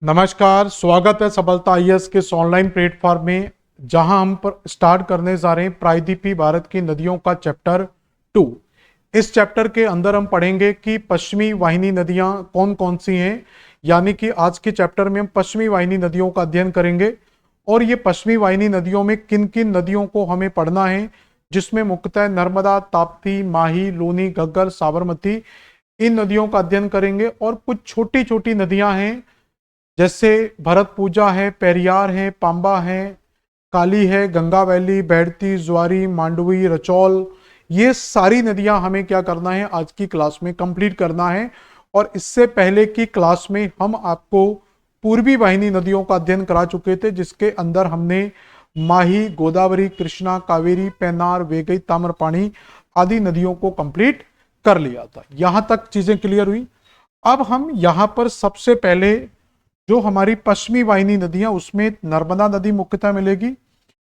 नमस्कार, स्वागत है सफलता आईएएस के इस ऑनलाइन प्लेटफॉर्म में, जहां हम स्टार्ट करने जा रहे हैं प्रायद्वीपीय भारत की नदियों का चैप्टर 2। इस चैप्टर के अंदर हम पढ़ेंगे कि पश्चिमी वाहिनी नदियां कौन कौन सी हैं। यानी कि आज के चैप्टर में हम पश्चिमी वाहिनी नदियों का अध्ययन करेंगे और ये पश्चिमी वाहिनी नदियों में किन किन नदियों को हमें पढ़ना है, जिसमें मुख्यतः नर्मदा, ताप्ती, माही, लूनी, घग्गर, साबरमती, इन नदियों का अध्ययन करेंगे। और कुछ छोटी छोटी नदियां हैं जैसे भरत पूजा है, पेरियार है, पांबा है, काली है, गंगा वैली, बैडती, ज्वारी, मांडवी, रचौल। ये सारी नदियां हमें क्या करना है, आज की क्लास में कंप्लीट करना है। और इससे पहले की क्लास में हम आपको पूर्वी वाहिनी नदियों का अध्ययन करा चुके थे, जिसके अंदर हमने माही, गोदावरी, कृष्णा, कावेरी, पेन्नार, वेगई, ताम्रपाणी आदि नदियों को कंप्लीट कर लिया था। यहां तक चीजें क्लियर हुई। अब हम यहां पर सबसे पहले जो हमारी पश्चिमी वाहिनी नदियां, उसमें नर्मदा नदी मुख्यतः मिलेगी।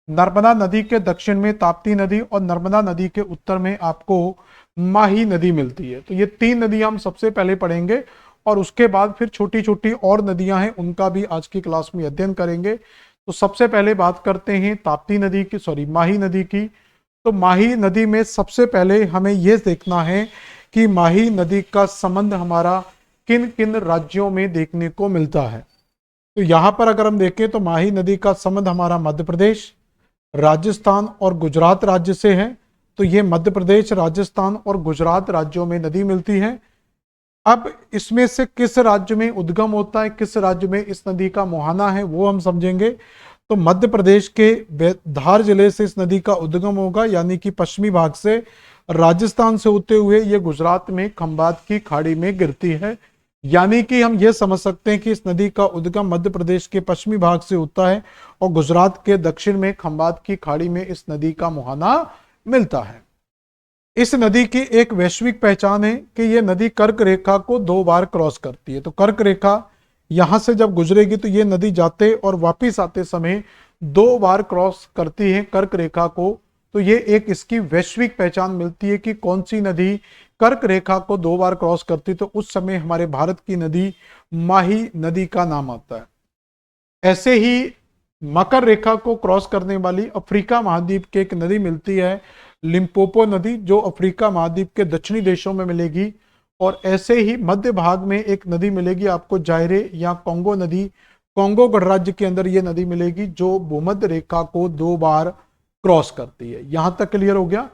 नर्मदा नदी के दक्षिण में ताप्ती नदी और नर्मदा नदी के उत्तर में आपको माही नदी मिलती है। तो ये तीन नदियां हम सबसे पहले पढ़ेंगे और उसके बाद फिर छोटी छोटी और नदियां हैं, उनका भी आज की क्लास में अध्ययन करेंगे। तो सबसे पहले बात करते हैं ताप्ती नदी की, माही नदी की। तो माही नदी में सबसे पहले हमें यह देखना है कि माही नदी का संबंध हमारा किन किन राज्यों में देखने को मिलता है। तो यहां पर अगर हम देखें तो माही नदी का संबंध हमारा मध्य प्रदेश, राजस्थान और गुजरात राज्य से है। तो ये मध्य प्रदेश, राजस्थान और गुजरात राज्यों में नदी मिलती है। अब इसमें से किस राज्य में उद्गम होता है, किस राज्य में इस नदी का मुहाना है, वो हम समझेंगे। तो मध्य प्रदेश के धार जिले से इस नदी का उद्गम होगा, यानी कि पश्चिमी भाग से राजस्थान से होते हुए ये गुजरात में खंबात की खाड़ी में गिरती है। यानी कि हम ये समझ सकते हैं कि इस नदी का उद्गम मध्य प्रदेश के पश्चिमी भाग से होता है और गुजरात के दक्षिण में खंबात की खाड़ी में इस नदी का मुहाना मिलता है। इस नदी की एक वैश्विक पहचान है कि यह नदी कर्क रेखा को 2 बार क्रॉस करती है। तो कर्क रेखा यहां से जब गुजरेगी तो यह नदी जाते और वापिस आते समय 2 बार क्रॉस करती है कर्क रेखा को। तो ये एक इसकी वैश्विक पहचान मिलती है कि कौन सी नदी कर्क रेखा को 2 बार क्रॉस करती, तो उस समय हमारे भारत की नदी माही नदी का नाम आता है। ऐसे ही मकर रेखा को क्रॉस करने वाली अफ्रीका महाद्वीप की एक नदी मिलती है, लिम्पोपो नदी, जो अफ्रीका महाद्वीप के दक्षिणी देशों में मिलेगी। और ऐसे ही मध्य भाग में एक नदी मिलेगी आपको, जायरे या कोंगो नदी, कोंगो गणराज्य के अंदर यह नदी मिलेगी, जो भूमध्य रेखा को 2 बार क्रॉस करती है। यहां तक क्लियर हो गया।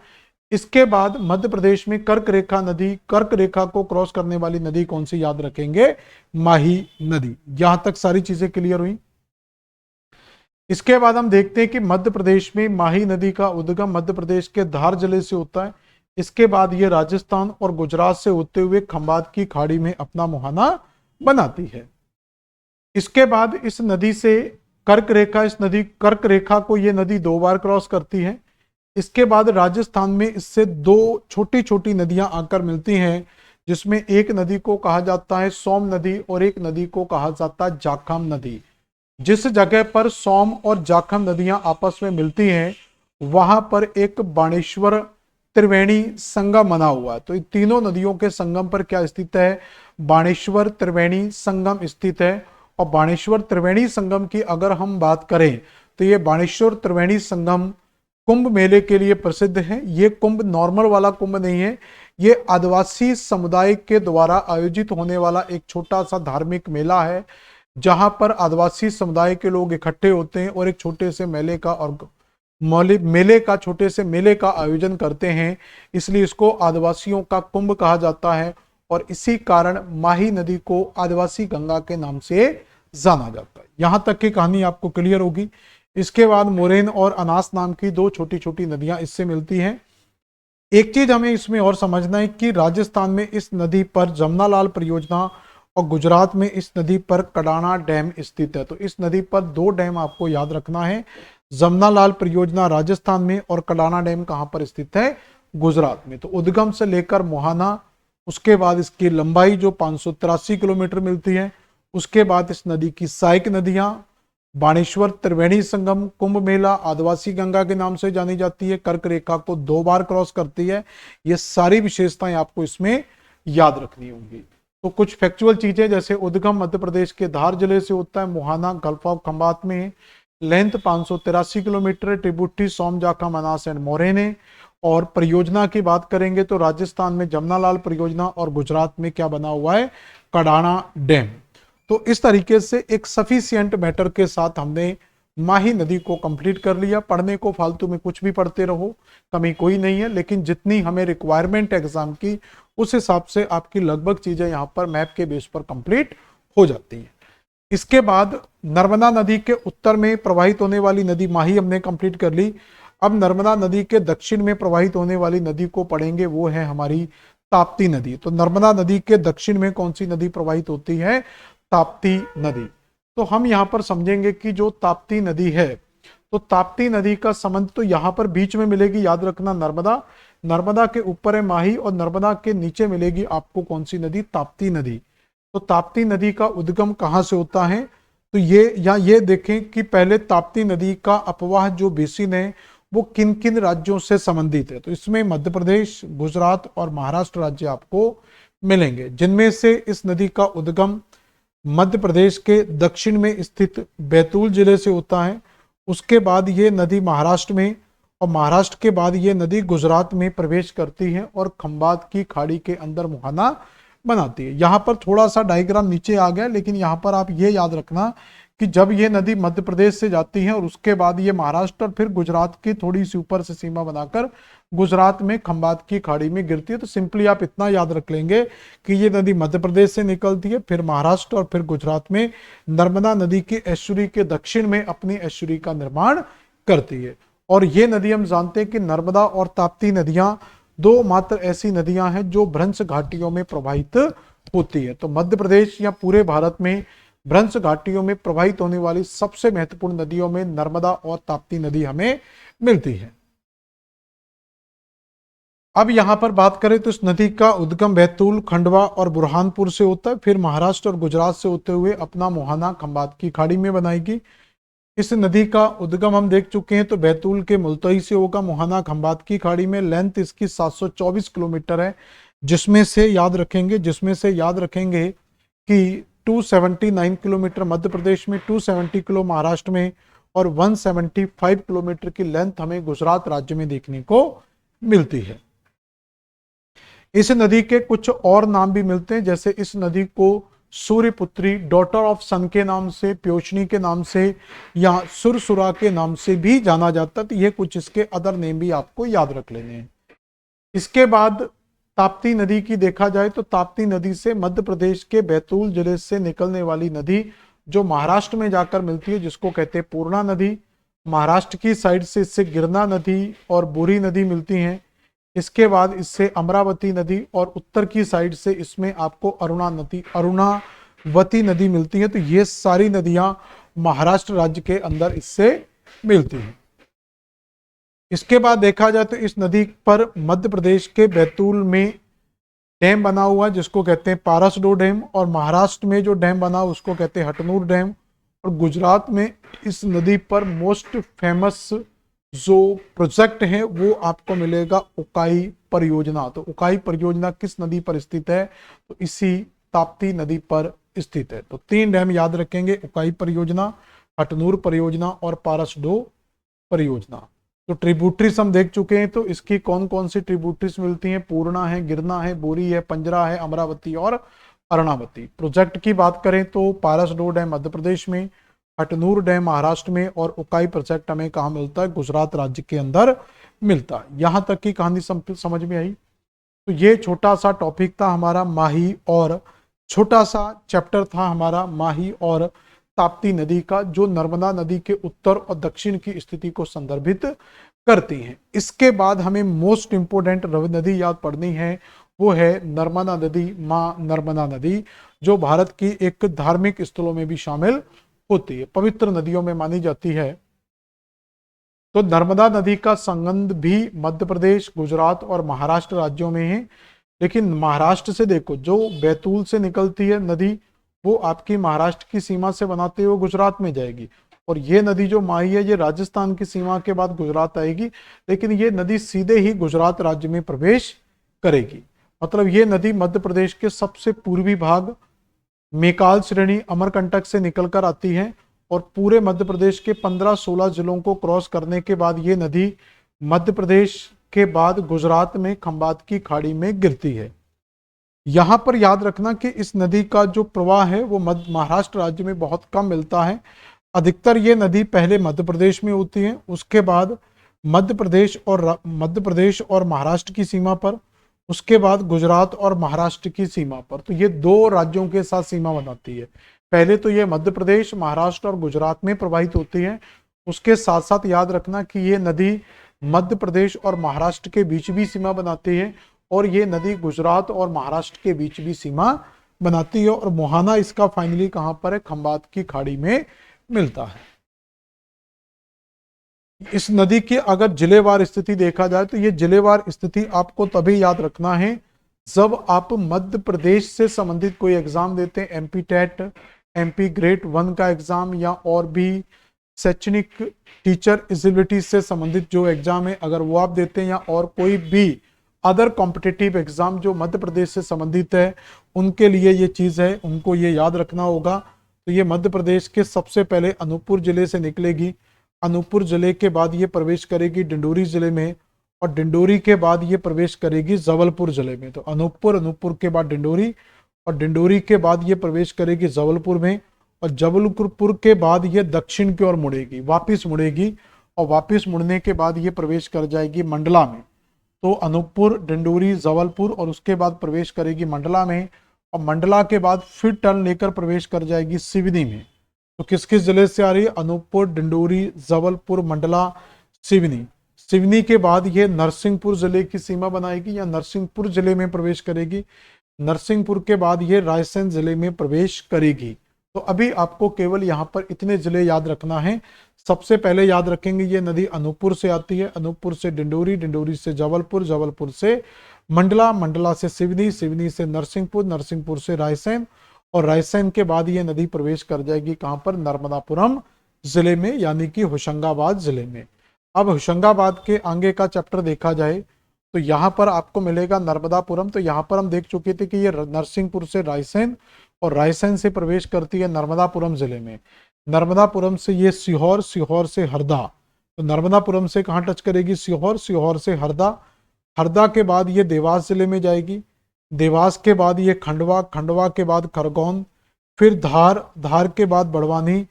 इसके बाद मध्य प्रदेश में कर्क रेखा नदी, कर्क रेखा को क्रॉस करने वाली नदी कौन सी याद रखेंगे, माही नदी। यहां तक सारी चीजें क्लियर हुई। इसके बाद हम देखते हैं कि मध्य प्रदेश में माही नदी का उद्गम मध्य प्रदेश के धार जिले से होता है। इसके बाद ये राजस्थान और गुजरात से होते हुए खंबात की खाड़ी में अपना मुहाना बनाती है। इसके बाद इस नदी से कर्क रेखा को ये नदी 2 बार क्रॉस करती है। इसके बाद राजस्थान में इससे 2 छोटी छोटी नदियां आकर मिलती हैं, जिसमें एक नदी को कहा जाता है सोम नदी और एक नदी को कहा जाता है जाखम नदी। जिस जगह पर सोम और जाखम नदियां आपस में मिलती हैं, वहां पर एक बाणेश्वर त्रिवेणी संगम बना हुआ है। तो इन तीनों नदियों के संगम पर क्या स्थित है, बाणेश्वर त्रिवेणी संगम स्थित है। और बाणेश्वर त्रिवेणी संगम की अगर हम बात करें तो ये बाणेश्वर त्रिवेणी संगम कुंभ मेले के लिए प्रसिद्ध है। ये कुंभ नॉर्मल वाला कुंभ नहीं है, ये आदिवासी समुदाय के द्वारा आयोजित होने वाला एक छोटा सा धार्मिक मेला है, जहां पर आदिवासी समुदाय के लोग इकट्ठे होते हैं और एक छोटे से छोटे से मेले का आयोजन करते हैं। इसलिए इसको आदिवासियों का कुंभ कहा जाता है और इसी कारण माही नदी को आदिवासी गंगा के नाम से जाना जाता है। यहां तक की कहानी आपको क्लियर होगी। इसके बाद मोरेन और अनास नाम की 2 छोटी छोटी नदियां इससे मिलती हैं। एक चीज हमें इसमें और समझना है कि राजस्थान में इस नदी पर जमनालाल परियोजना और गुजरात में इस नदी पर कडाना डैम स्थित है। तो इस नदी पर 2 डैम आपको याद रखना है, जमनालाल परियोजना राजस्थान में और कडाना डैम कहां पर स्थित है, गुजरात में। तो उद्गम से लेकर मुहाना, उसके बाद इसकी लंबाई जो 583 किलोमीटर मिलती है। उसके बाद इस नदी की सहायक नदियां बाणेश्वर त्रिवेणी संगम, कुंभ मेला, आदिवासी गंगा के नाम से जानी जाती है, कर्क रेखा को 2 बार क्रॉस करती है। ये सारी विशेषताएं आपको इसमें याद रखनी होंगी। तो कुछ फैक्चुअल चीजें, जैसे उद्गम मध्य प्रदेश के धार जिले से होता है, मुहाना गल्फ ऑफ खंबात में है, लेंथ 583 किलोमीटर, ट्रिब्यूटरी सोमजाखा, मनास एंड मोरेने। और परियोजना की बात करेंगे तो राजस्थान में जमनालाल परियोजना और गुजरात में क्या बना हुआ है, कडाना डैम। तो इस तरीके से एक सफिशिएंट मैटर के साथ हमने माही नदी को कंप्लीट कर लिया। पढ़ने को फालतू में कुछ भी पढ़ते रहो, कमी कोई नहीं है, लेकिन जितनी हमें रिक्वायरमेंट एग्जाम की उस हिसाब से आपकी लगभग चीजें यहाँ पर मैप के बेस पर कंप्लीट हो जाती हैं। इसके बाद नर्मदा नदी के उत्तर में प्रवाहित होने वाली नदी माही हमने कंप्लीट कर ली। अब नर्मदा नदी के दक्षिण में प्रवाहित होने वाली नदी को पढ़ेंगे, वो है हमारी ताप्ती नदी। तो नर्मदा नदी के दक्षिण में कौन सी नदी प्रवाहित होती है, ताप्ती नदी। तो हम यहाँ पर समझेंगे कि जो ताप्ती नदी है, तो ताप्ती नदी का संबंध तो यहाँ पर बीच में मिलेगी, याद रखना, नर्मदा। नर्मदा के ऊपर है माही और नर्मदा के नीचे मिलेगी आपको कौन सी नदी, ताप्ती नदी। तो ताप्ती नदी का उद्गम कहाँ से होता है, तो ये देखें कि पहले ताप्ती नदी का अपवाह जो बेसिन है वो किन किन राज्यों से संबंधित है। तो इसमें मध्य प्रदेश, गुजरात और महाराष्ट्र राज्य आपको मिलेंगे, जिनमें से इस नदी का उद्गम मध्य प्रदेश के दक्षिण में स्थित बैतूल जिले से होता है। उसके बाद ये नदी महाराष्ट्र में, और महाराष्ट्र के बाद ये नदी गुजरात में प्रवेश करती है और खंबात की खाड़ी के अंदर मुहाना बनाती है। यहाँ पर थोड़ा सा डायग्राम नीचे आ गया, लेकिन यहाँ पर आप ये याद रखना कि जब ये नदी मध्य प्रदेश से जाती है और उसके बाद ये महाराष्ट्र और फिर गुजरात की थोड़ी सी ऊपर से सीमा बनाकर गुजरात में खंबात की खाड़ी में गिरती है, तो सिंपली आप इतना याद रख लेंगे कि ये नदी मध्य प्रदेश से निकलती है, फिर महाराष्ट्र और फिर गुजरात में नर्मदा नदी की एस्चुरी के दक्षिण में अपनी एस्चुरी का निर्माण करती है। और ये नदी हम जानते हैं कि नर्मदा और ताप्ती नदियां दो मात्र ऐसी नदियां हैं जो भ्रंश घाटियों में प्रवाहित होती है। तो मध्य प्रदेश या पूरे भारत में भ्रंश घाटियों में प्रवाहित होने वाली सबसे महत्वपूर्ण नदियों में नर्मदा और ताप्ती नदी हमें मिलती है। अब यहां पर बात करें तो इस नदी का उद्गम बैतूल, खंडवा और बुरहानपुर से होता है, फिर महाराष्ट्र और गुजरात से होते हुए अपना मुहाना खंबात की खाड़ी में बनाएगी। इस नदी का उद्गम हम देख चुके हैं, तो बैतूल के मुल्तई से होगा, मुहाना खंबात की खाड़ी में। लेंथ इसकी 724 किलोमीटर है, जिसमें से याद रखेंगे कि 279 किलोमीटर मध्य प्रदेश में, 270 किलो महाराष्ट्र में और 175 किलोमीटर की लेंथ हमें गुजरात राज्य में देखने को मिलती है। इस नदी के कुछ और नाम भी मिलते हैं, जैसे इस नदी को सूर्यपुत्री, डॉटर ऑफ सन के नाम से, प्योचनी के नाम से या सुरसुरा के नाम से भी जाना जाता है। तो ये कुछ इसके अदर नेम भी आपको याद रख लेने हैं। इसके बाद ताप्ती नदी की देखा जाए तो ताप्ती नदी से मध्य प्रदेश के बैतूल जिले से निकलने वाली नदी जो महाराष्ट्र में जाकर मिलती है, जिसको कहते हैं पूर्णा नदी। महाराष्ट्र की साइड से इससे गिरना नदी और बोरी नदी मिलती हैं। इसके बाद इससे अमरावती नदी और उत्तर की साइड से इसमें आपको अरुणावती नदी मिलती है। तो ये सारी नदियां महाराष्ट्र राज्य के अंदर इससे मिलती हैं। इसके बाद देखा जाए तो इस नदी पर मध्य प्रदेश के बैतूल में डैम बना हुआ है, जिसको कहते हैं पारसडो डैम, और महाराष्ट्र में जो डैम बना उसको कहते हैं हटनूर डैम, और गुजरात में इस नदी पर मोस्ट फेमस जो प्रोजेक्ट है वो आपको मिलेगा उकाई परियोजना। तो उकाई परियोजना किस नदी पर स्थित है, तो इसी ताप्ती नदी पर स्थित है। तो 3 डैम याद रखेंगे, उकाई परियोजना, हटनूर परियोजना और पारसडो परियोजना। तो ट्रिब्यूटरीज हम देख चुके हैं, तो इसकी कौन कौन सी ट्रिब्यूटरीज मिलती हैं, पूर्णा है, गिरना है, बोरी है, पंजरा है, अमरावती और अरुणावती। प्रोजेक्ट की बात करें तो पारसडो डैम मध्य प्रदेश में, हटनूर डैम महाराष्ट्र में और उकाई प्रोजेक्ट हमें कहाँ मिलता है, गुजरात राज्य के अंदर मिलता है। यहां तक की कहानी समझ में आई। तो ये छोटा सा टॉपिक था हमारा माही, और छोटा सा चैप्टर था हमारा माही और ताप्ती नदी का, जो नर्मदा नदी के उत्तर और दक्षिण की स्थिति को संदर्भित करती हैं। इसके बाद हमें मोस्ट इंपोर्टेंट नदी याद पड़नी है, वो है नर्मदा नदी, माँ नर्मदा नदी, जो भारत की एक धार्मिक स्थलों में भी शामिल होती है, पवित्र नदियों में मानी जाती है। तो नर्मदा नदी का संबंध भी मध्य प्रदेश, गुजरात और महाराष्ट्र राज्यों में है। लेकिन महाराष्ट्र से देखो, जो बैतूल से निकलती है नदी, वो आपकी महाराष्ट्र की सीमा से बनाते हुए गुजरात में जाएगी, और ये नदी जो माही है ये राजस्थान की सीमा के बाद गुजरात आएगी, लेकिन ये नदी सीधे ही गुजरात राज्य में प्रवेश करेगी। मतलब ये नदी मध्य प्रदेश के सबसे पूर्वी भाग मेकाल श्रेणी अमरकंटक से निकलकर आती है और पूरे मध्य प्रदेश के 15-16 जिलों को क्रॉस करने के बाद ये नदी मध्य प्रदेश के बाद गुजरात में खंबात की खाड़ी में गिरती है। यहां पर याद रखना कि इस नदी का जो प्रवाह है वो महाराष्ट्र राज्य में बहुत कम मिलता है। अधिकतर ये नदी पहले मध्य प्रदेश में होती है, उसके बाद मध्य प्रदेश और महाराष्ट्र की सीमा पर, उसके बाद गुजरात और महाराष्ट्र की सीमा पर। तो ये दो राज्यों के साथ सीमा बनाती है। पहले तो ये मध्य प्रदेश, महाराष्ट्र और गुजरात में प्रवाहित होती है। उसके साथ साथ याद रखना कि ये नदी मध्य प्रदेश और महाराष्ट्र के बीच भी सीमा बनाती है और ये नदी गुजरात और महाराष्ट्र के बीच भी सीमा बनाती है। और मुहाना इसका फाइनली कहां पर है? खंबात की खाड़ी में मिलता है। इस नदी की अगर जिलेवार स्थिति देखा जाए तो ये जिलेवार स्थिति आपको तभी याद रखना है जब आप मध्य प्रदेश से संबंधित कोई एग्जाम देते हैं, एमपी टेट, एमपी ग्रेड 1 का एग्जाम या और भी शैक्षणिक टीचर एलिजिबिलिटी से संबंधित जो एग्जाम है अगर वो आप देते हैं या और कोई भी अदर कॉम्पिटिटिव एग्जाम जो मध्य प्रदेश से संबंधित है, उनके लिए ये चीज है, उनको ये याद रखना होगा। तो ये मध्य प्रदेश के सबसे पहले अनूपपुर जिले से निकलेगी, अनूपपुर जिले के बाद ये प्रवेश करेगी डिंडोरी जिले में और डिंडोरी के बाद ये प्रवेश करेगी जबलपुर जिले में। तो अनूपपुर के बाद डिंडोरी और डिंडोरी के बाद ये प्रवेश करेगी जबलपुर में और जबलपुर के बाद ये दक्षिण की ओर मुड़ेगी, वापिस मुड़ेगी और वापिस मुड़ने के बाद ये प्रवेश कर जाएगी मंडला में। तो अनूपपुर, डिंडोरी, जबलपुर और उसके बाद प्रवेश करेगी मंडला में और मंडला के बाद फिर टर्न लेकर प्रवेश कर जाएगी सिवनी में। तो किस किस जिले से आ रही है? अनूपपुर, डिंडोरी, जबलपुर, मंडला, सिवनी। सिवनी के बाद ये नरसिंहपुर जिले की सीमा बनाएगी या नरसिंहपुर जिले में प्रवेश करेगी। नरसिंहपुर के बाद ये रायसेन जिले में प्रवेश करेगी। तो अभी आपको केवल यहाँ पर इतने जिले याद रखना है। सबसे पहले याद रखेंगे ये नदी अनूपपुर से आती है, अनूपपुर से डिंडोरी, डिंडोरी से जबलपुर, जबलपुर से मंडला, मंडला से सिवनी, सिवनी से नरसिंहपुर, नरसिंहपुर से रायसेन और रायसेन के बाद ये नदी प्रवेश कर जाएगी कहां पर? नर्मदापुरम जिले में, यानी कि होशंगाबाद जिले में। अब होशंगाबाद के आगे का चैप्टर देखा जाए तो यहाँ पर आपको मिलेगा नर्मदापुरम। तो यहाँ पर हम देख चुके थे कि ये नरसिंहपुर से रायसेन और रायसेन से प्रवेश करती है नर्मदापुरम जिले में। नर्मदापुरम से ये सीहोर, सीहोर से हरदा। तो नर्मदापुरम से कहाँ टच करेगी? सीहोर, सीहोर से हरदा, हरदा के बाद ये देवास जिले में जाएगी, देवास के बाद ये खंडवा, खंडवा के बाद खरगोन, फिर धार, धार के बाद बड़वानी,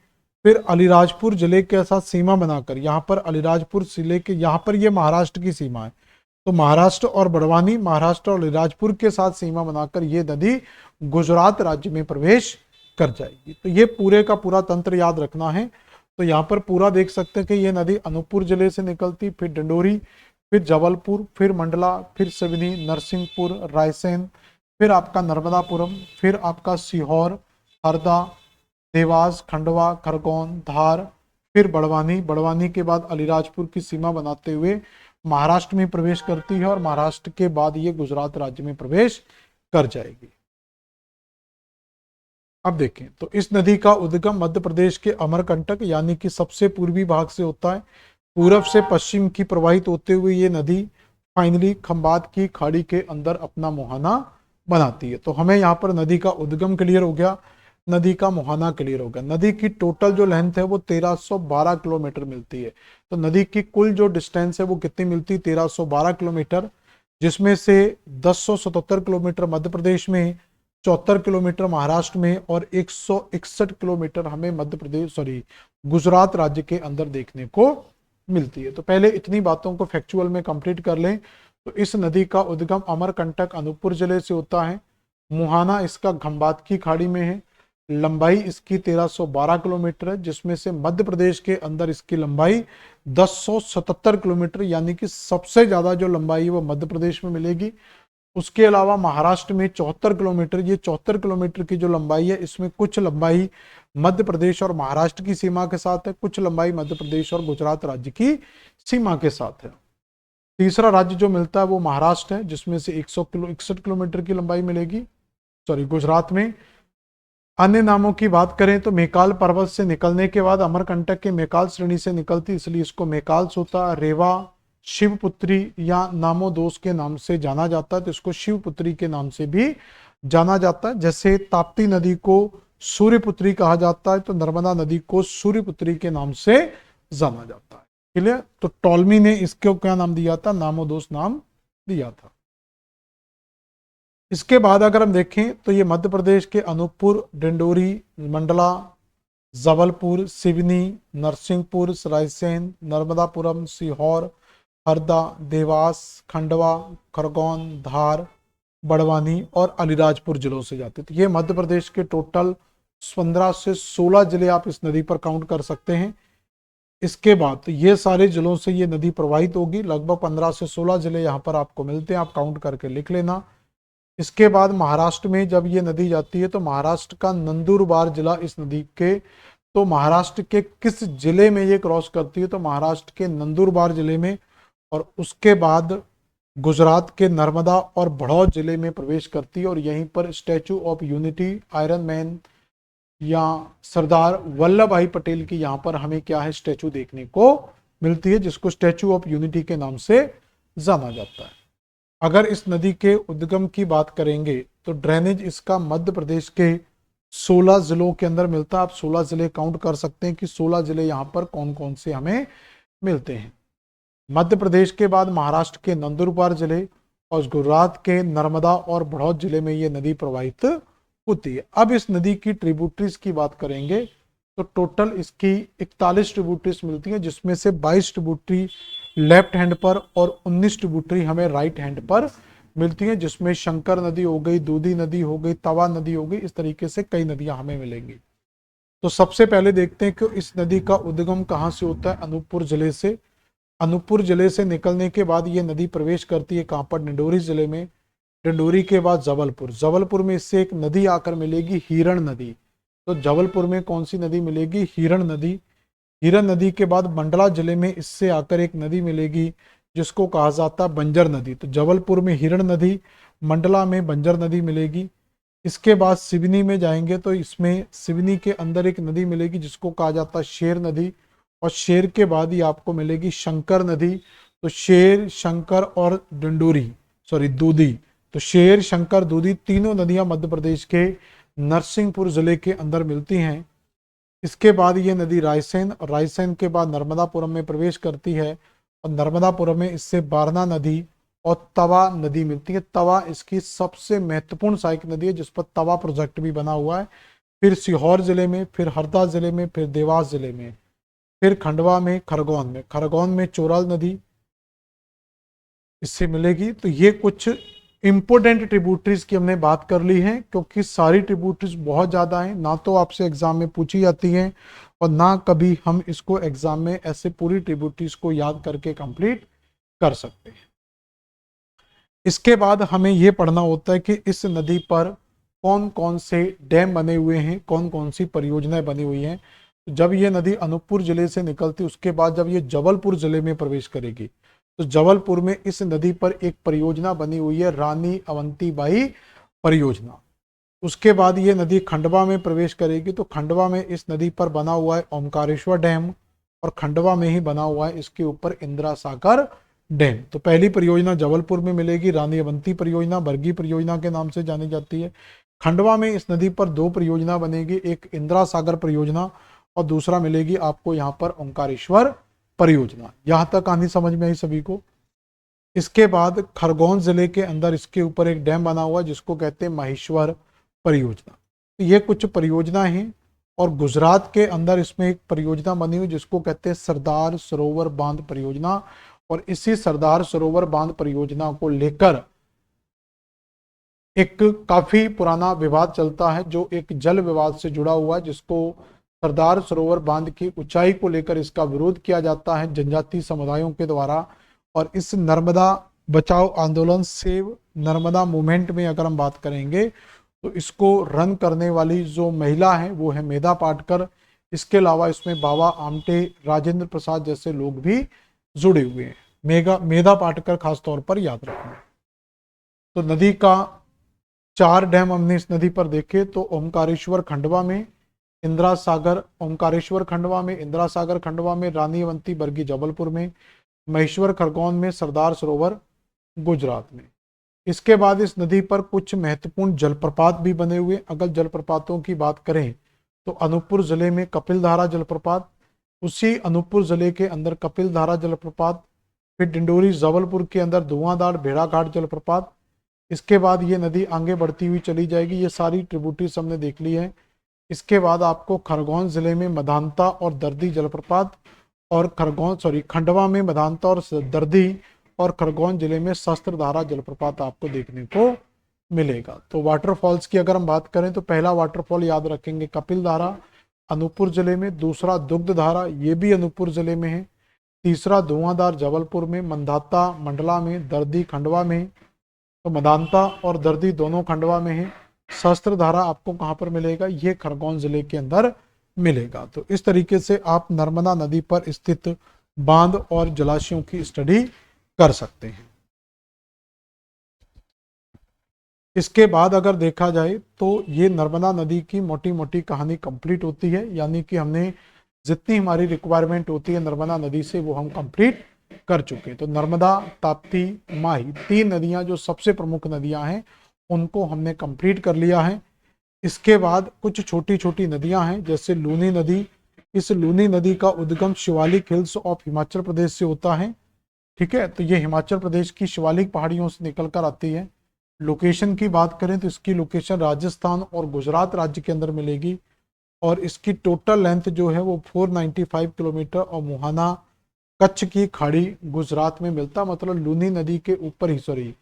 फिर अलीराजपुर जिले के साथ सीमा बनाकर यहाँ पर अलीराजपुर जिले के यहाँ पर ये महाराष्ट्र की सीमा है। तो महाराष्ट्र और बड़वानी, महाराष्ट्र और अलीराजपुर के साथ सीमा बनाकर ये नदी गुजरात राज्य में प्रवेश कर जाएगी। तो ये पूरे का पूरा तंत्र याद रखना है। तो यहाँ पर पूरा देख सकते हैं कि ये नदी अनूपपुर जिले से निकलती, फिर डिंडोरी, फिर जबलपुर, फिर मंडला, फिर सिवनी, नरसिंहपुर, रायसेन, फिर आपका नर्मदापुरम, फिर आपका सीहोर, हरदा, देवास, खंडवा, खरगोन, धार, फिर बड़वानी, बड़वानी के बाद अलीराजपुर की सीमा बनाते हुए महाराष्ट्र में प्रवेश करती है और महाराष्ट्र के बाद ये गुजरात राज्य में प्रवेश कर जाएगी। अब देखें तो इस नदी का उद्गम मध्य प्रदेश के अमरकंटक यानी कि सबसे पूर्वी भाग से होता है। पूरब से पश्चिम की प्रवाहित होते हुए ये नदी फाइनली खंबात की खाड़ी के अंदर अपना मुहाना बनाती है। तो हमें यहाँ पर नदी का उद्गम क्लियर हो गया, नदी का मुहाना क्लियर हो गया। नदी की टोटल जो लेंथ है वो 1312 किलोमीटर मिलती है। तो नदी की कुल जो डिस्टेंस है वो कितनी मिलती है? 1312 किलोमीटर, जिसमें से 1077 किलोमीटर मध्य प्रदेश में, 74 किलोमीटर महाराष्ट्र में और 161 किलोमीटर हमें गुजरात राज्य के अंदर देखने को मिलती है। तो पहले इतनी बातों को फैक्चुअल में कंप्लीट कर लें। तो इस नदी का उद्गम अमरकंटक अनूपपुर जिले से होता है। मुहाना इसका खंबात की खाड़ी में है। लंबाई इसकी 1312 किलोमीटर है, जिसमें से मध्य प्रदेश के अंदर इसकी लंबाई 1077 किलोमीटर, यानी कि सबसे ज्यादा जो लंबाई है वो मध्य प्रदेश में मिलेगी। उसके अलावा महाराष्ट्र में 74 किलोमीटर, ये 74 किलोमीटर की जो लंबाई है इसमें कुछ लंबाई मध्य प्रदेश और महाराष्ट्र की सीमा के साथ है, कुछ लंबाई मध्य प्रदेश और गुजरात राज्य की सीमा के साथ है। तीसरा राज्य जो मिलता है वो महाराष्ट्र है, जिसमें से 161 किलोमीटर की लंबाई मिलेगी गुजरात में। अन्य नामों की बात करें तो मेकाल पर्वत से निकलने के बाद अमरकंटक के मेकाल श्रेणी से निकलती, इसलिए इसको मेकाल्स होता है। रेवा, शिवपुत्री या नामोदोस के नाम से जाना जाता है, तो इसको शिवपुत्री के नाम से भी जाना जाता है। जैसे ताप्ती नदी को सूर्यपुत्री कहा जाता है, तो नर्मदा नदी को सूर्यपुत्री के नाम से जाना जाता है। क्लियर? तो टॉलमी ने इसको क्या नाम दिया था? नामोदोस नाम दिया था। इसके बाद अगर हम देखें तो ये मध्य प्रदेश के अनूपपुर, डिंडोरी, मंडला, जबलपुर, सिवनी, नरसिंहपुर, रायसेन, नर्मदापुरम, सीहोर, हरदा, देवास, खंडवा, खरगोन, धार, बड़वानी और अलीराजपुर जिलों से जाते। तो ये मध्य प्रदेश के टोटल 15 से 16 जिले आप इस नदी पर काउंट कर सकते हैं। इसके बाद तो ये सारे जिलों से ये नदी प्रवाहित होगी। लगभग 15 से 16 जिले यहाँ पर आपको मिलते हैं, आप काउंट करके लिख लेना। इसके बाद महाराष्ट्र में जब ये नदी जाती है तो महाराष्ट्र का नंदुरबार जिला इस नदी के, तो महाराष्ट्र के किस जिले में ये क्रॉस करती है? तो महाराष्ट्र के नंदुरबार जिले में। और उसके बाद गुजरात के नर्मदा और बड़ौद जिले में प्रवेश करती है और यहीं पर statue of unity, iron man या सरदार वल्लभ भाई पटेल की यहाँ पर हमें क्या है? स्टैचू देखने को मिलती है, जिसको स्टैचू ऑफ यूनिटी के नाम से जाना जाता है। अगर इस नदी के उद्गम की बात करेंगे तो ड्रेनेज इसका मध्य प्रदेश के 16 जिलों के अंदर मिलता है। आप 16 जिले काउंट कर सकते हैं कि 16 जिले यहाँ पर कौन कौन से हमें मिलते हैं। मध्य प्रदेश के बाद महाराष्ट्र के नंदुरबार जिले और गुजरात के नर्मदा और बड़ौद जिले में ये नदी प्रवाहित होती है। अब इस नदी की ट्रिब्यूटरीज की बात करेंगे तो टोटल इसकी 41 ट्रिब्यूटरीज मिलती हैं, जिसमें से 22 ट्रिब्यूटरी लेफ्ट हैंड पर और 19 ट्रिब्यूटरी हमें राइट हैंड पर मिलती हैं, जिसमें शंकर नदी हो गई, दूधी नदी हो गई, तवा नदी हो गई। इस तरीके से कई नदियां हमें मिलेंगी। तो सबसे पहले देखते हैं कि इस नदी का उद्गम कहाँ से होता है? अनूपपुर जिले से। अनूपपुर जिले से निकलने के बाद ये नदी प्रवेश करती है कहाँ पर? डिंडोरी जिले में। डिंडोरी के बाद जबलपुर, जबलपुर में इससे एक नदी आकर मिलेगी, हिरण नदी। तो जबलपुर में कौन सी नदी मिलेगी? हिरण नदी। हिरण नदी के बाद मंडला जिले में इससे आकर एक नदी मिलेगी जिसको कहा जाता है बंजर नदी। तो जबलपुर में हिरण नदी, मंडला में बंजर नदी मिलेगी। इसके बाद सिवनी में जाएंगे तो इसमें सिवनी के अंदर एक नदी मिलेगी जिसको कहा जाता है शेर नदी। और शेर के बाद ही आपको मिलेगी शंकर नदी। तो शेर, शंकर और दूधी, तो शेर, शंकर, दूधी तीनों नदियां मध्य प्रदेश के नरसिंहपुर जिले के अंदर मिलती हैं। इसके बाद ये नदी रायसेन, और रायसेन के बाद नर्मदापुरम में प्रवेश करती है और नर्मदापुरम में इससे बारना नदी और तवा नदी मिलती है। तवा इसकी सबसे महत्वपूर्ण सहायक नदी है जिस पर तवा प्रोजेक्ट भी बना हुआ है। फिर सीहोर जिले में, फिर हरदा जिले में, फिर देवास जिले में, फिर खंडवा में, खरगोन में चोराल नदी इससे मिलेगी। तो ये कुछ इंपोर्टेंट ट्रिब्यूटरीज की हमने बात कर ली है, क्योंकि सारी ट्रिब्यूटरीज बहुत ज़्यादा हैं, ना तो आपसे एग्जाम में पूछी जाती हैं और ना कभी हम इसको एग्जाम में ऐसे पूरी ट्रिब्यूटरीज को याद करके कंप्लीट कर सकते हैं। इसके बाद हमें ये पढ़ना होता है कि इस नदी पर कौन कौन से डैम बने हुए हैं, कौन कौन सी परियोजनाएं बनी हुई हैं। जब ये नदी अनूपपुर जिले से निकलती उसके बाद जब ये जबलपुर जिले में प्रवेश करेगी तो जबलपुर में इस नदी पर एक परियोजना बनी हुई है, रानी अवंतीबाई परियोजना। उसके बाद ये नदी खंडवा में प्रवेश करेगी तो खंडवा में इस नदी पर बना हुआ है ओमकारेश्वर डैम और खंडवा में ही बना हुआ है इसके ऊपर इंदिरा सागर डैम। तो पहली परियोजना जबलपुर में मिलेगी, रानी अवंती परियोजना, बरगी परियोजना के नाम से जानी जाती है। खंडवा में इस नदी पर 2 परियोजना बनेगी, एक इंदिरा सागर परियोजना और दूसरा मिलेगी आपको यहाँ पर ओंकारेश्वर परियोजना। यहाँ तक कहानी समझ में आई सभी को। इसके बाद खरगोन जिले के अंदर इसके ऊपर एक डैम बना हुआ है जिसको कहते हैं महेश्वर परियोजना। तो ये कुछ परियोजना हैं। और गुजरात के अंदर इसमें एक परियोजना बनी हुई जिसको कहते हैं सरदार सरोवर बांध परियोजना। और इसी सरदार सरोवर बांध परियोजना को लेकर एक काफी पुराना विवाद चलता है जो एक जल विवाद से जुड़ा हुआ है, जिसको सरदार सरोवर बांध की ऊंचाई को लेकर इसका विरोध किया जाता है जनजातीय समुदायों के द्वारा। और इस नर्मदा बचाओ आंदोलन, सेव नर्मदा मूवमेंट में अगर हम बात करेंगे तो इसको रन करने वाली जो महिला है वो है मेधा पाटकर। इसके अलावा इसमें बाबा आमटे, राजेंद्र प्रसाद जैसे लोग भी जुड़े हुए हैं। मेधा पाटकर खास तौर पर याद रखना। तो नदी का 4 डैम हमने इस नदी पर देखे। तो ओमकारेश्वर खंडवा में, इंदिरा सागर ओमकारेश्वर खंडवा में, इंदिरा सागर खंडवा में, रानी अवंती बरगी जबलपुर में, महेश्वर खरगोन में, सरदार सरोवर गुजरात में। इसके बाद इस नदी पर कुछ महत्वपूर्ण जलप्रपात भी बने हुए। अगर जलप्रपातों की बात करें तो अनूपपुर जिले में कपिलधारा जलप्रपात, उसी अनूपपुर जिले के अंदर कपिलधारा जलप्रपात, फिर डिंडोरी जबलपुर के अंदर धुआंधार भेड़ाघाट जलप्रपात। इसके बाद ये नदी आगे बढ़ती हुई चली जाएगी। ये सारी ट्रिब्यूटरीज हमने देख ली है। इसके बाद आपको खरगोन जिले में मधानता और दर्दी जलप्रपात, और खंडवा में मधानता और दर्दी, और खरगोन जिले में शस्त्रधारा जलप्रपात आपको देखने को मिलेगा। तो वाटरफॉल्स की अगर हम बात करें तो पहला वाटरफॉल याद रखेंगे कपिलधारा, अनूपपुर जिले में। दूसरा दुग्धधारा, ये भी अनूपपुर जिले में है। तीसरा धुआंधार जबलपुर में, मंदाता मंडला में, दर्दी खंडवा में। तो मदानता और दर्दी दोनों खंडवा में है। शस्त्रधारा आपको कहां पर मिलेगा? ये खरगोन जिले के अंदर मिलेगा। तो इस तरीके से आप नर्मदा नदी पर स्थित बांध और जलाशयों की स्टडी कर सकते हैं। इसके बाद अगर देखा जाए तो ये नर्मदा नदी की मोटी मोटी कहानी कंप्लीट होती है, यानी कि हमने जितनी हमारी रिक्वायरमेंट होती है नर्मदा नदी से वो हम कंप्लीट कर चुके। तो नर्मदा, ताप्ती, माही, तीन नदियां जो सबसे प्रमुख नदियां हैं उनको हमने कंप्लीट कर लिया है। इसके बाद कुछ छोटी छोटी नदियां हैं जैसे लूनी नदी। इस लूनी नदी का उद्गम शिवालिक हिल्स ऑफ हिमाचल प्रदेश से होता है। ठीक है, तो ये हिमाचल प्रदेश की शिवालिक पहाड़ियों से निकल कर आती है। लोकेशन की बात करें तो इसकी लोकेशन राजस्थान और गुजरात राज्य के अंदर मिलेगी, और इसकी टोटल लेंथ जो है वो 495 किलोमीटर, और मुहाना कच्छ की खाड़ी गुजरात में मिलता, मतलब लूनी नदी के ऊपर ही, सॉरी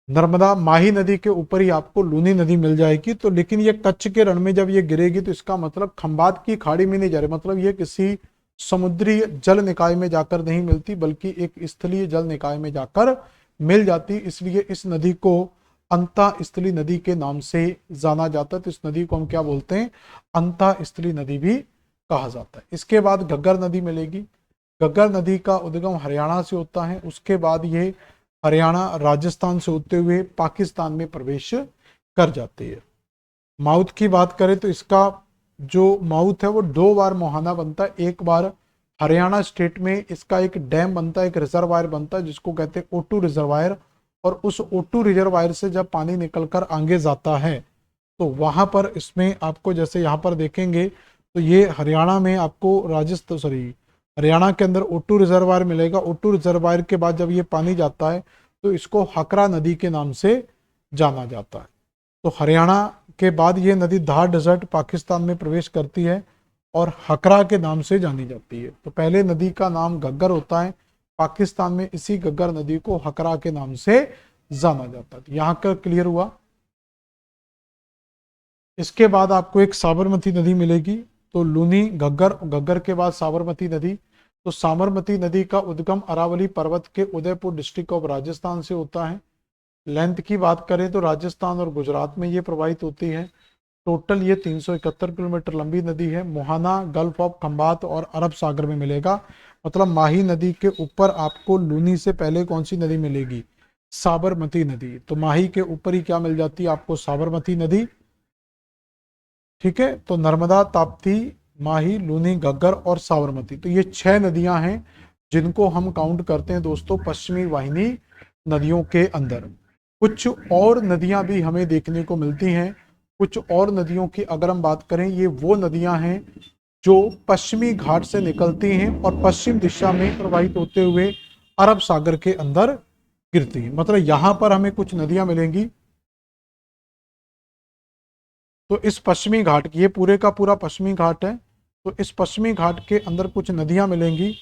नर्मदा माही नदी के ऊपर ही आपको लूनी नदी मिल जाएगी। तो लेकिन ये कच्छ के रण में जब ये गिरेगी तो इसका मतलब खंबात की खाड़ी में नहीं जा रही, मतलब ये किसी समुद्री जल निकाय में जाकर नहीं मिलती बल्कि एक स्थलीय जल निकाय में जाकर मिल जाती। इसलिए इस नदी को अंतःस्थली नदी के नाम से जाना जाता है। तो इस नदी को हम क्या बोलते हैं? अंतःस्थली नदी भी कहा जाता है। इसके बाद घग्गर नदी मिलेगी। घग्गर नदी का उद्गम हरियाणा से होता है। उसके बाद ये हरियाणा राजस्थान से होते हुए पाकिस्तान में प्रवेश कर जाती है। माउथ की बात करें तो इसका जो माउथ है वो दो बार मुहाना बनता है। एक बार हरियाणा स्टेट में इसका एक डैम बनता है, एक रिजर्वायर बनता है जिसको कहते हैं O2 रिजर्वायर, और उस O2 रिजर्वायर से जब पानी निकलकर आगे जाता है तो वहां पर इसमें आपको, जैसे यहाँ पर देखेंगे तो ये हरियाणा में आपको हरियाणा के अंदर O2 रिजर्वायर मिलेगा। O2 रिजर्वायर के बाद जब ये पानी जाता है तो इसको हकरा नदी के नाम से जाना जाता है। तो हरियाणा के बाद ये नदी धार डेजर्ट पाकिस्तान में प्रवेश करती है और हकरा के नाम से जानी जाती है। तो पहले नदी का नाम घग्गर होता है, पाकिस्तान में इसी घग्गर नदी को हकरा के नाम से जाना जाता है। यहाँ का क्लियर हुआ। इसके बाद आपको एक साबरमती नदी मिलेगी। तो लूनी, घग्गर, घग्गर के बाद साबरमती नदी। तो साबरमती नदी का उद्गम अरावली पर्वत के उदयपुर डिस्ट्रिक्ट ऑफ राजस्थान से होता है। लेंथ की बात करें तो राजस्थान और गुजरात में ये प्रवाहित होती है। टोटल ये 371 किलोमीटर लंबी नदी है। मुहाना, गल्फ ऑफ खंबात और अरब सागर में मिलेगा। मतलब माही नदी के ऊपर आपको लूनी से पहले कौन सी नदी मिलेगी? साबरमती नदी। तो माही के ऊपर ही क्या मिल जाती है आपको? साबरमती नदी। ठीक है, तो नर्मदा, ताप्ती, माही, लूनी, घग्गर और साबरमती, तो ये 6 नदियां हैं जिनको हम काउंट करते हैं दोस्तों पश्चिमी वाहिनी नदियों के अंदर। कुछ और नदियां भी हमें देखने को मिलती हैं। कुछ और नदियों की अगर हम बात करें, ये वो नदियां हैं जो पश्चिमी घाट से निकलती हैं और पश्चिम दिशा में प्रवाहित होते हुए अरब सागर के अंदर गिरती हैं। मतलब यहां पर हमें कुछ नदियां मिलेंगी। तो इस पश्चिमी घाट की, ये पूरे का पूरा पश्चिमी घाट है, तो इस पश्चिमी घाट के अंदर कुछ नदियां मिलेंगी।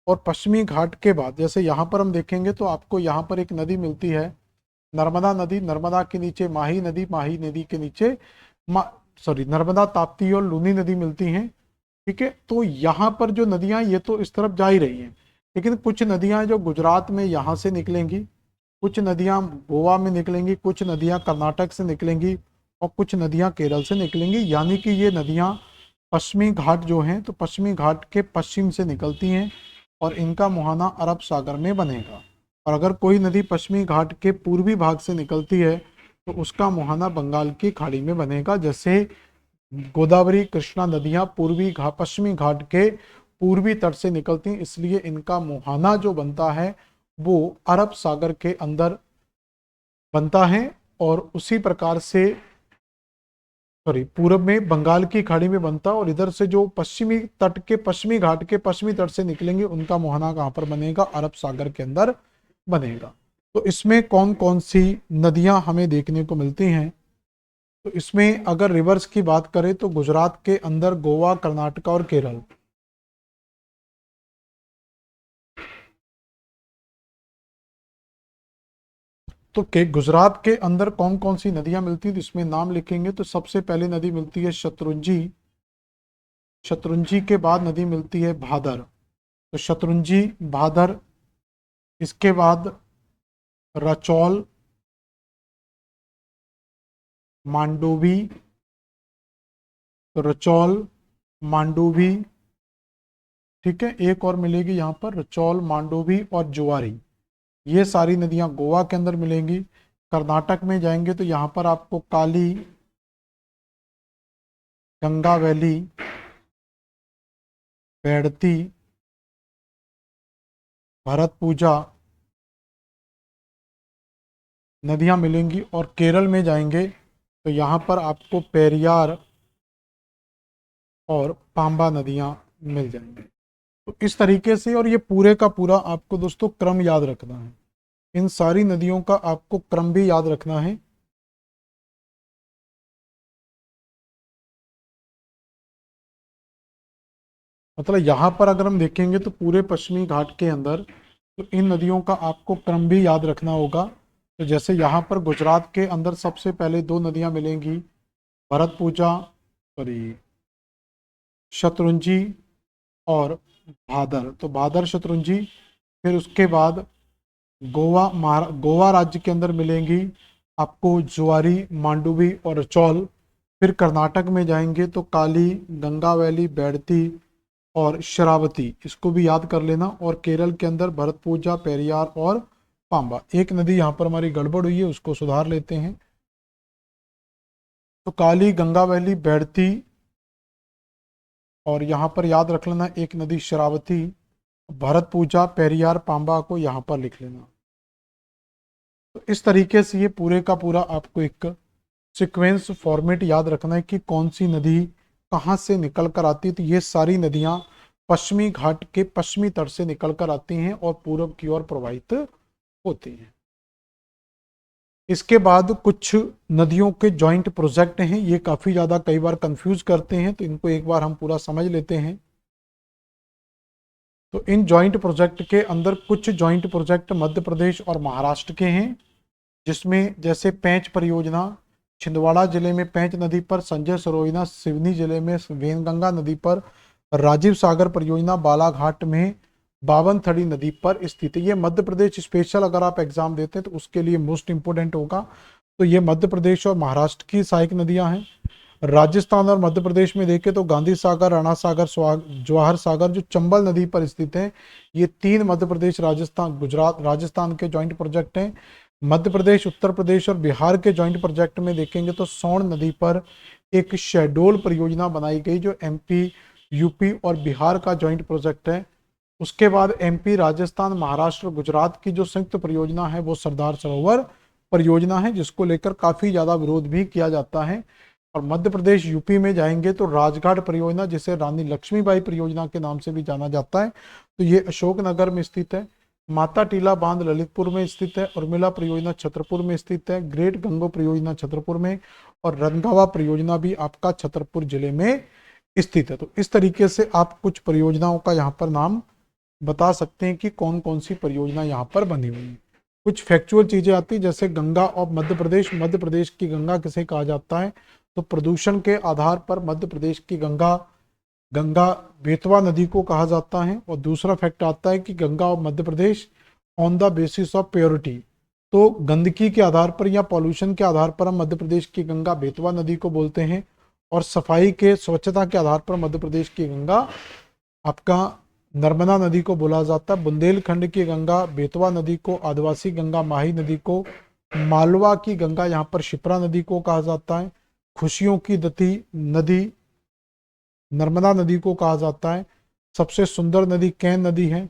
और पश्चिमी घाट के बाद जैसे यहाँ पर हम देखेंगे तो आपको यहाँ पर एक नदी मिलती है, नर्मदा नदी। नर्मदा के नीचे माही नदी, माही नदी के नीचे नर्मदा, ताप्ती और लूनी नदी मिलती हैं। ठीक है, तो यहाँ पर जो नदियां ये तो इस तरफ जा ही रही हैं, लेकिन कुछ नदियां जो गुजरात में यहाँ से निकलेंगी, कुछ नदियां गोवा में निकलेंगी, कुछ नदियां कर्नाटक से निकलेंगी और कुछ नदियां केरल से निकलेंगी। यानी कि ये नदियां पश्चिमी घाट जो हैं तो पश्चिमी घाट के पश्चिम से निकलती हैं और इनका मुहाना अरब सागर में बनेगा। और अगर कोई नदी पश्चिमी घाट के पूर्वी भाग से निकलती है तो उसका मुहाना बंगाल की खाड़ी में बनेगा। जैसे गोदावरी, कृष्णा नदियां पूर्वी घाट, पश्चिमी घाट के पूर्वी तट से निकलती हैं, इसलिए इनका मुहाना जो बनता है वो अरब सागर के अंदर बनता है। और उसी प्रकार से पूरब में बंगाल की खाड़ी में बनता है, और इधर से जो पश्चिमी तट के पश्चिमी घाट के पश्चिमी तट से निकलेंगे उनका मुहाना कहाँ पर बनेगा, अरब सागर के अंदर बनेगा। तो इसमें कौन कौन सी नदियां हमें देखने को मिलती हैं, तो इसमें अगर रिवर्स की बात करें तो गुजरात के अंदर गोवा, कर्नाटका और केरल। तो के गुजरात के अंदर कौन कौन सी नदियां मिलती हैं, तो इसमें नाम लिखेंगे तो सबसे पहले नदी मिलती है शत्रुंजी। शत्रुंजी के बाद नदी मिलती है भादर। तो शत्रुंजी, भादर, इसके बाद रचौल, मांडोवी। तो रचौल, मांडोवी, ठीक है, एक और मिलेगी यहाँ पर रचौल, मांडोवी और जुआरी। ये सारी नदियां गोवा के अंदर मिलेंगी। कर्नाटक में जाएंगे तो यहाँ पर आपको काली, गंगा वैली, बैडती, भरतपूजा नदियां मिलेंगी। और केरल में जाएंगे तो यहाँ पर आपको पेरियार और पांबा नदियां मिल जाएंगी। तो इस तरीके से, और ये पूरे का पूरा आपको दोस्तों क्रम याद रखना है, इन सारी नदियों का आपको क्रम भी याद रखना है। मतलब यहाँ पर अगर हम देखेंगे तो पूरे पश्चिमी घाट के अंदर तो इन नदियों का आपको क्रम भी याद रखना होगा। तो जैसे यहाँ पर गुजरात के अंदर सबसे पहले दो नदियाँ मिलेंगी, भरतपूजा, सॉरी, शत्रुंजी और भादर। तो भादर, शत्रुंजी, फिर उसके बाद गोवा राज्य के अंदर मिलेंगी आपको जुआरी, मांडुवी और रचौल। फिर कर्नाटक में जाएंगे तो काली, गंगा वैली, बैडती और शरावती, इसको भी याद कर लेना। और केरल के अंदर भरतपूजा, पेरियार और पांबा। एक नदी यहाँ पर हमारी गड़बड़ हुई है, उसको सुधार लेते हैं। तो काली, गंगा वैली, बैडती, और यहाँ पर याद रख लेना एक नदी शरावती, भरतपूजा, पेरियार, पांबा को यहाँ पर लिख लेना। तो इस तरीके से ये पूरे का पूरा आपको एक सीक्वेंस फॉर्मेट याद रखना है कि कौन सी नदी कहाँ से निकल कर आती है। तो ये सारी नदियाँ पश्चिमी घाट के पश्चिमी तट से निकल कर आती हैं और पूरब की ओर प्रवाहित होती हैं। इसके बाद कुछ नदियों के जॉइंट प्रोजेक्ट हैं, ये काफ़ी ज़्यादा कई बार कंफ्यूज करते हैं, तो इनको एक बार हम पूरा समझ लेते हैं। तो इन जॉइंट प्रोजेक्ट के अंदर कुछ जॉइंट प्रोजेक्ट मध्य प्रदेश और महाराष्ट्र के हैं, जिसमें जैसे पेंच परियोजना छिंदवाड़ा जिले में पेंच नदी पर, संजय सरोजना सिवनी जिले में वेनगंगा नदी पर, राजीव सागर परियोजना बालाघाट में बावनथड़ी नदी पर स्थित है। ये मध्य प्रदेश स्पेशल अगर आप एग्जाम देते हैं तो उसके लिए मोस्ट इंपोर्टेंट होगा। तो ये मध्य प्रदेश और महाराष्ट्र की सहायक नदियां हैं। राजस्थान और मध्य प्रदेश में देखें तो गांधी सागर, राणा सागर, जवाहर सागर जो चंबल नदी पर स्थित है, ये तीन मध्य प्रदेश, राजस्थान, गुजरात, राजस्थान के जॉइंट प्रोजेक्ट हैं। मध्य प्रदेश, उत्तर प्रदेश और बिहार के जॉइंट प्रोजेक्ट में देखेंगे तो सोन नदी पर एक शेडोल परियोजना बनाई गई जो एमपी, यूपी और बिहार का जॉइंट प्रोजेक्ट है। उसके बाद एमपी, राजस्थान, महाराष्ट्र, गुजरात की जो संयुक्त परियोजना है वो सरदार सरोवर परियोजना है, जिसको लेकर काफी ज्यादा विरोध भी किया जाता है। और मध्य प्रदेश, यूपी में जाएंगे तो राजघाट परियोजना, जिसे रानी लक्ष्मीबाई परियोजना के नाम से भी जाना जाता है, तो ये अशोकनगर में स्थित है। माता टीला बांध ललितपुर में स्थित है। उर्मिला परियोजना छतरपुर में स्थित है। ग्रेट गंगो परियोजना छतरपुर में, और रनगावा परियोजना भी आपका छतरपुर जिले में स्थित है। तो इस तरीके से आप कुछ परियोजनाओं का यहाँ पर नाम बता सकते हैं कि कौन कौन सी परियोजना यहाँ पर बनी हुई है। कुछ फैक्चुअल चीजें आती है, जैसे गंगा और मध्य प्रदेश की गंगा किसे कहा जाता है, तो प्रदूषण के आधार पर मध्य प्रदेश की गंगा बेतवा नदी को कहा जाता है। और दूसरा फैक्ट आता है कि गंगा और Madhya Pradesh on the basis of purity, तो गंदगी के आधार पर या पॉल्यूशन के आधार पर हम मध्य प्रदेश की गंगा बेतवा नदी को बोलते हैं, और सफाई के, स्वच्छता के आधार पर मध्य प्रदेश की गंगा आपका नर्मदा नदी को बोला जाता है। बुंदेलखंड की गंगा बेतवा नदी को, आदिवासी गंगा माही नदी को, मालवा की गंगा यहाँ पर शिप्रा नदी को कहा जाता है। खुशियों की दती नदी नर्मदा नदी को कहा जाता है। सबसे सुंदर नदी कैन नदी है।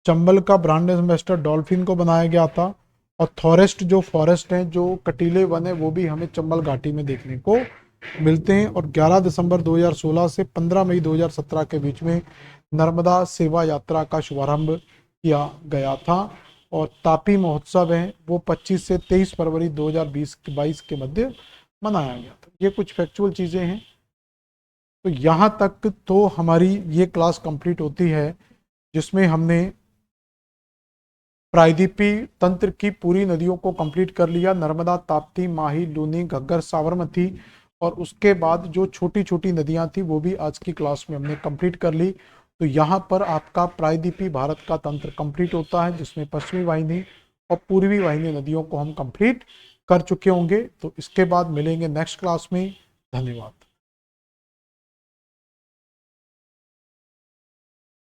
चंबल का ब्रांड एम्बेसडर डॉल्फिन को बनाया गया था। और फॉरेस्ट जो फॉरेस्ट हैं, जो कटीले वन है, वो भी हमें चंबल घाटी में देखने को मिलते हैं। और 11 दिसंबर 2016 से 15 मई 2017 के बीच में नर्मदा सेवा यात्रा का शुभारंभ किया गया था। और तापी महोत्सव है वो 25 से 23 फरवरी 2022 के मध्य मनाया गया था। ये कुछ फैक्चुअल चीज़ें हैं। तो यहाँ तक तो हमारी ये क्लास कंप्लीट होती है, जिसमें हमने प्रायद्वीपी तंत्र की पूरी नदियों को कंप्लीट कर लिया। नर्मदा, ताप्ती, माही, लूनी, घग्गर, साबरमती, और उसके बाद जो छोटी छोटी नदियां थी वो भी आज की क्लास में हमने कंप्लीट कर ली। तो यहाँ पर आपका प्रायद्वीपी भारत का तंत्र कंप्लीट होता है, जिसमें पश्चिमी वाहिनी और पूर्वी वाहिनी नदियों को हम कंप्लीट कर चुके होंगे। तो इसके बाद मिलेंगे नेक्स्ट क्लास में। धन्यवाद।